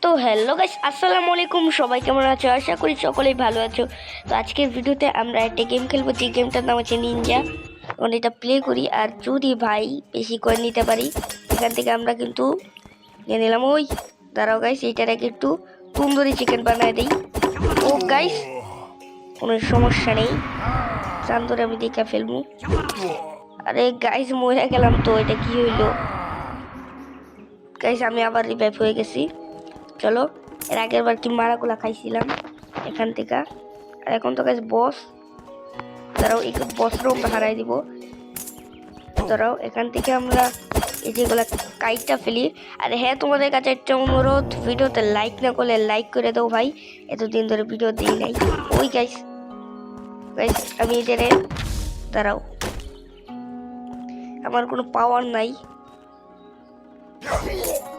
তো hello guys, আসসালামু আলাইকুম। সবাই কেমন আছো? আশা করি সকলেই ভালো আছো। তো আজকের ভিডিওতে আমরা একটা গেম খেলবো, যে গেমটার নাম হচ্ছে নিনজা। এখন এটা প্লে করি, আর যদি ভাই বেশি করে নিতে পারি এখান থেকে আমরা কিন্তু নিয়ে নিলাম। ওই দাঁড়াও গাইস, এইটার আগে একটু তন্দুরি চিকেন বানায় দিই। ও গাইস, কোনো সমস্যা নেই, চান্দরে আমি দেখে ফেলবো। আরে গাইস, মরে গেলাম তো, এটা কি হইলো গাইস? আমি আবার রিভাইভ হয়ে গেছি। চলো, এর আগের বার কি মারাগুলা খাইছিলাম এখান থেকে। আর এখন তো গাইস বস, দাঁড়াও এই বসরও আমরা হারাই দিব। দাঁড়াও, এখান থেকে আমরা এই যেগুলা কাইটটা ফেলি। আর হ্যাঁ, তোমাদের কাছে একটা অনুরোধ, ভিডিওতে লাইক না করলে লাইক করে দাও ভাই, এতদিন ধরে ভিডিও দিই নাই। ওই গাইস গাইস, আমি এদের, দাঁড়াও, আমার কোনো পাওয়ার নাই।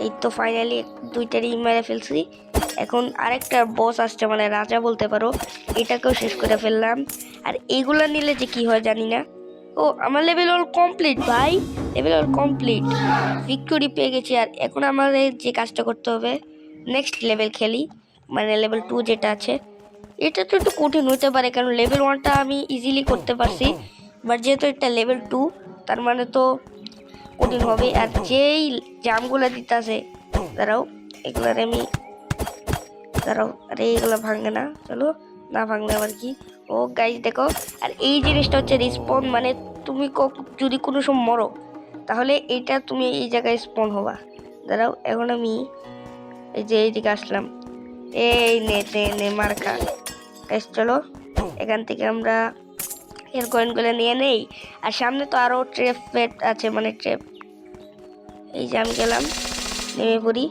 এই তো ফাইনালি দুইটারই মেরে ফেলছি। এখন আরেকটা বস আসছে, মানে রাজা বলতে পারো, এটাকেও শেষ করে ফেললাম। আর এগুলা নিলে যে কি হয় জানি না। ও, আমার লেভেল অল কমপ্লিট ভাই, লেভেল অল কমপ্লিট, ভিক্টোরি পেয়ে গেছি। আর এখন আমাদের যে কাজটা করতে হবে, নেক্সট লেভেল খেলি, মানে লেভেল 2 যেটা আছে। এটা তো একটু কঠিন হতে পারে, কারণ লেভেল 1টা আমি ইজিলি করতে পারছি, বাট যেহেতু এটা লেভেল 2 তার মানে তো কঠিন হবে। আর যেই জামগুলো দিতেছে, দাঁড়াও এগুলার আমি, দাঁড়াও, আরে এগুলো ভাঙে না, চলো না ভাঙলে আবার কি। ও গাইজ দেখো, আর এই জিনিসটা হচ্ছে রিস্পন, মানে তুমি যদি কোনো সময় মরো তাহলে এইটা তুমি এই জায়গায় স্পন হবা। দাঁড়াও, এখন আমি এই যে এইদিকে আসলাম, এই নে নে নে মার্কা। গাইজ চলো, এখান থেকে আমরা এর কয়েনগুলো নিয়ে নেই। আর সামনে তো আরো ট্রেপ ফেট আছে, মানে ট্রেপ। এই যে আমি গেলাম, নেমে পড়ি।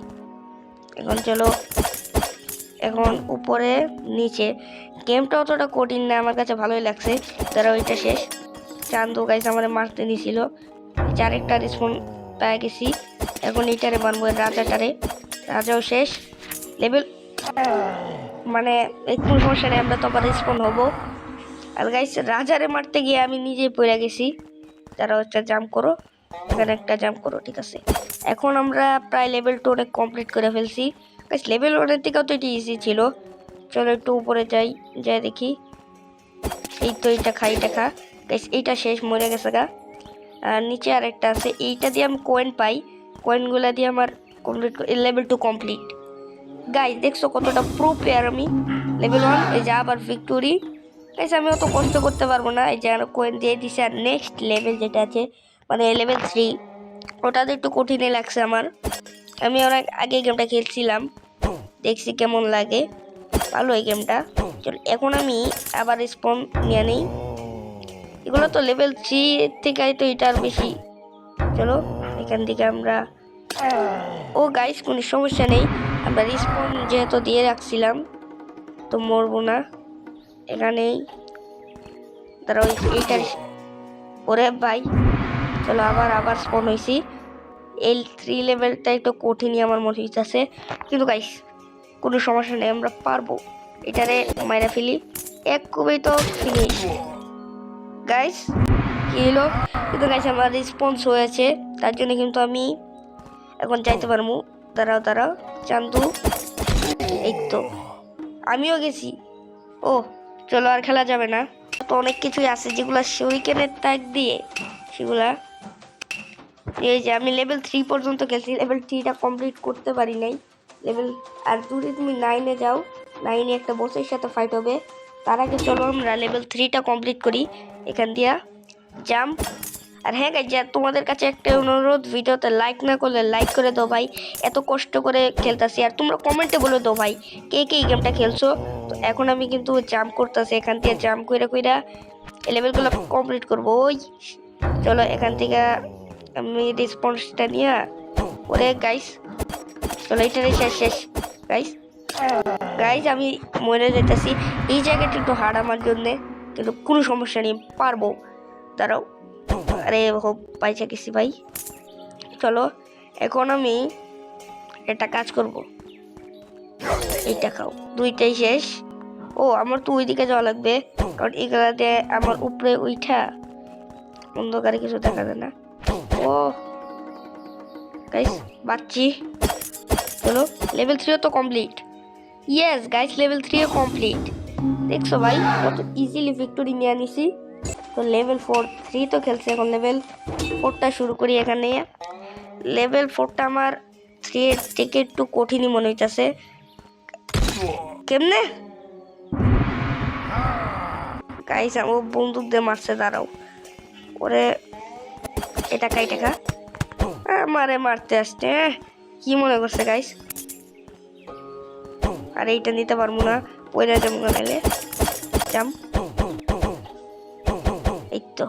এখন চলো, এখন উপরে নিচে, গেমটা অতটা কঠিন না, আমার কাছে ভালোই লাগছে। তারা ওইটা শেষ, চান্দু গাইস আমার মারতে নিছিল, চারেকটা রিসপন পেয়ে গেছি। এখন এইটারে মারবো, রাজাটারে, রাজাও শেষ লেভেল, মানে একটু সমস্যা নেই, আমরা তো আবার রিসপন হবো। আর গাইস, রাজারে মারতে গিয়ে আমি নিজেই পড়ে গেছি। তারা একটা জাম্প করো, এখানে একটা জাম্প করো, ঠিক আছে। এখন আমরা প্রায় লেভেল 2 অনেক কমপ্লিট করে ফেলছি। লেভেল 1-এর থেকেও তো এটি ইজি ছিল। চলো একটু উপরে যাই, যাই দেখি। এই তো এইটা খাই, এটা খা গাইস, এইটা শেষ, মরে গেছে গা। আর নিচে আরেকটা আছে, এইটা দিয়ে আমি কয়েন পাই, কয়েনগুলা দিয়ে আমার কমপ্লিট, লেভেল 2 কমপ্লিট। গাইস দেখছো কতটা প্রো প্লেয়ার আমি, লেভেল 1। এই যে আবার ভিক্টোরি। গাইস আমি অত কষ্ট করতে পারবো না, এই যে আর কয়েন দিয়ে দিছে। আর নেক্সট লেভেল যেটা আছে, মানে লেভেল 3, ওটাতে একটু কঠিনই লাগছে আমার। আমি অনেক আগে গেমটা খেলছিলাম, দেখছি কেমন লাগে, ভালো এই গেমটা। চল এখন আমি আবার স্পন নিয়ে নিই। এগুলো তো লেভেল 3 থেকে তো এটা আর বেশি। চলো এখান থেকে আমরা, ও গাইস কোনো সমস্যা নেই, আমরা রিস্পন যেহেতু দিয়ে রাখছিলাম তো মরবো না এখানেই। তারা এইটার, ওরে ভাই, চলো আবার আবার স্পন হয়েছি। এই 3 লেভেলটা একটু কঠিনই আমার মনে হইতেছে, কিন্তু গাইস কোনো সমস্যা নেই, আমরা পারবো। এটারে মাইরা ফেলি, এক খুবই তো ফিনিশ। গাইস কি হলো, কিন্তু গাইস আমার রেসপন্স হয়েছে, তার জন্য কিন্তু আমি এখন যাইতে পারবো। দাঁড়াও দাঁড়াও চান্দু, এই তো আমিও গেছি। ও চলো, আর খেলা যাবে না, তো অনেক কিছুই আছে যেগুলা শরিকেনের তাক দিয়ে সেগুলা। এই যে আমি লেভেল 3 পর্যন্ত খেলছি, লেভেল 3টা কমপ্লিট করতে পারি নাই। লেভেল, আর যদি তুমি 9-এ যাও, 9-এ একটা বসের সাথে ফাইট হবে। তার আগে চলো আমরা লেভেল 3টা কমপ্লিট করি, এখান দিয়া জাম্প। আর হ্যাঁ গাইজ, তোমাদের কাছে একটা অনুরোধ, ভিডিওতে লাইক না করলে লাইক করে দাও ভাই, এত কষ্ট করে খেলতেছি। আর তোমরা কমেন্টে বলে দাও ভাই কে কে এই গেমটা খেলছো। তো এখন আমি কিন্তু জাম্প করতেছি, এখান থেকে জাম্প কইরা কইরা এই লেভেলগুলো কমপ্লিট করবো। ওই চলো এখান থেকে আমি রেসপন্সটা নিয়ে, ওরে গাইস চলো এটারে শেষ শেষ। গাইস গাইস আমি মরে যেতেছি, এই জায়গাটা একটু হার্ড আমার জন্যে, কিন্তু কোনো সমস্যা নেই, পারবো। দাঁড়াও, আরে হোক পাইছে গেছি ভাই। চলো এখন আমি একটা কাজ করব, এইটা খাও, দুইটাই শেষ। ও আমার তো ওইদিকে যাওয়া লাগবে, কারণ এগুলাতে আমার উপরে উঠা অন্ধকারে কিছু দেখা যায় না। ও গাইস বাচ্চি, চলো লেভেল 3 তো complete. Yes guys, level 3 complete. দেখছো ভাই কত ইজিলি ভিক্টোরি নিয়ে নিছি। তো লেভেল 3 তো খেলছে, এখন লেভেল 4টা শুরু করি। এখানে লেভেল 4টা আমার 3 এর থেকে একটু কঠিনই মনে হইতাছে। কেমনে গাইস ও বন্দুক দিয়ে মারছে, দাঁড়াও ওরে এটা খা আমারে মারতে আসছে। কি মনে করছে গাইস? আর এইটা নিতে পারবো না, পয়লা জম গেলে জাম। এই তো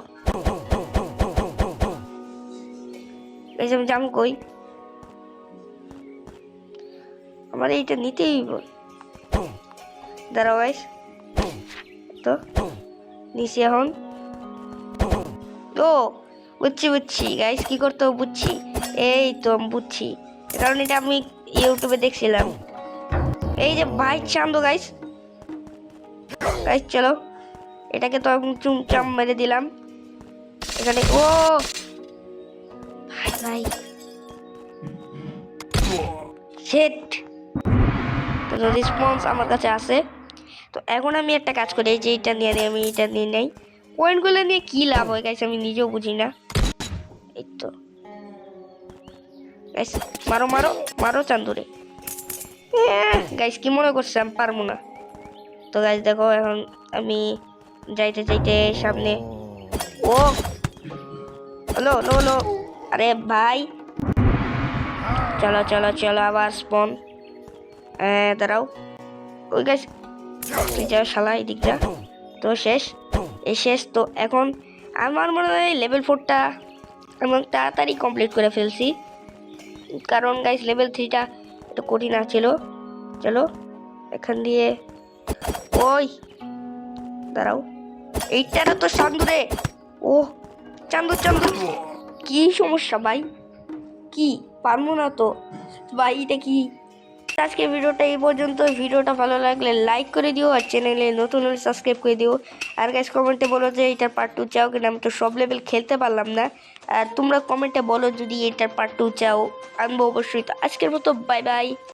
এই যে জাম কই, আমার এইটা নিতেই হইব। দাঁড়াও গাইস, তো নিচে এখন। ও বুঝছি গাইস কি করতে হবে বুঝছি। এই তো আমি বুঝছি, কারণ এটা আমি ইউটিউবে দেখছিলাম। এই যে ভাই চান্দো গাইস চলো এটাকে তো আমি চুমচাম মেরে দিলাম এখানে। ও ভাই ভাই সেট, তো রেসপন্স আমার কাছে আছে। তো এখন আমি একটা কাজ করি, যে এটা নিয়ে আমি এটা নিয়ে নেই। পয়েন্টগুলো নিয়ে কি লাভ হয় গাইস আমি নিজেও বুঝি না। এই তো গাইস মারো মারো মারো চান্দুরে। গাইস কি মনে করছে আমি পারবো না? তো গাইস দেখো এখন আমি যাইতে যাইতে সামনে। ও হলো হলো হলো, আরে ভাই চলো চলো চলো আবার স্পন। দাঁড়াও ওই গাইস তুই যা শালা এদিক যা। তো শেষ শেষ। তো এখন আমার মনে হয় লেভেল 4টা এবং তাড়াতাড়ি কমপ্লিট করে ফেলছি, কারণ গাইস লেভেল 3টা একটু কঠিন ছিল। চলো এখান দিয়ে ওই দাঁড়াও, এইটারও তো চান্দুরে। ও চান্দু চান্দু, কি সমস্যা ভাই? কি পারবো না তো ভাই, এটা কি? আজকে ভিডিওটা এই পর্যন্ত। ভিডিওটা ভালো লাগলে লাইক করে দিও, আর চ্যানেলে নতুন হলে সাবস্ক্রাইব করে দিও। আর গাইস কমেন্টে বলো যে এটার পার্ট 2 চাও কিনা। আমি তো সব লেভেল খেলতে পারলাম না, আর তোমরা কমেন্টে বলো যদি এটার পার্ট 2 চাও, আনবো অবশ্যই। তো আজকের মতো বাই বাই।